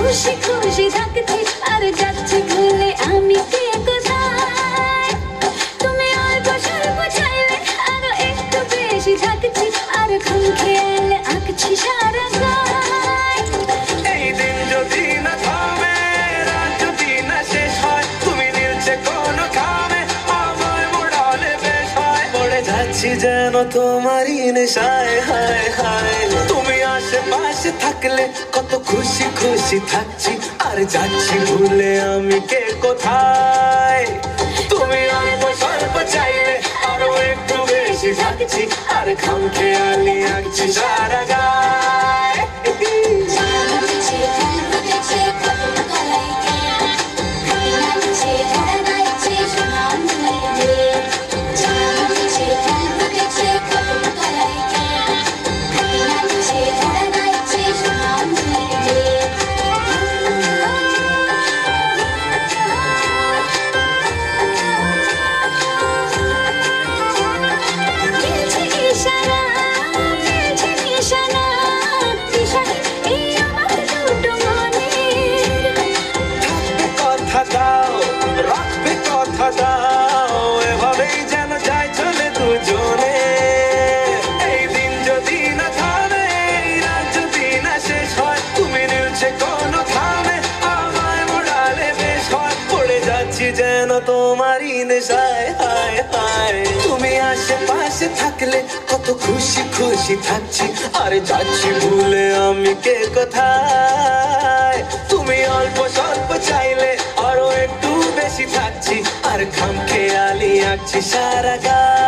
খুশি খুশি থাকছি আর যাচ্ছি ভুলে আমি কে কোথায় তুমি অল্প স্বল্প চাইলে আরো একটু বেশি থাকছি আর ঘুম খেয়ালে আঁকছি সারা গায় এই দিন যদি না থামে রাত যদি না শেষ হয় তুমি নিলছে কোনো খামে আমায় মোড়ালে বেশ হয় পড়ে যাচ্ছি যেন তোমারই নেশায় হায় হায় তুমি আশেপাশে থাকলে কত খুশি খুশি থাকছি আর যাচ্ছি ভুলে আমি কে কোথায় তুমি অল্প স্বল্প চাইলে আরো একটু বেশি থাকছি আর খাম খেয়ালি আঁকছি সারা গায় রাখবে কথা দাও এভাবেই যেন যাই চলে দুজনে এই দিন যদি না থামে রাত যদি না শেষ হয় তুমি নিলছে কোনো খামে আমায় মোড়ালে বেশ হয় পড়ে যাচ্ছি যেন তোমারই নেশায় হায় হায় তুমি আশেপাশে থাকলে কত খুশি খুশি থাকছি আর যাচ্ছি ভুলে আমি কে কোথায় তুমি অল্প স্বল্প চাইলে আরো একটু বেশি থাকছি আর খাম খেয়ালি আঁকছি সারা গা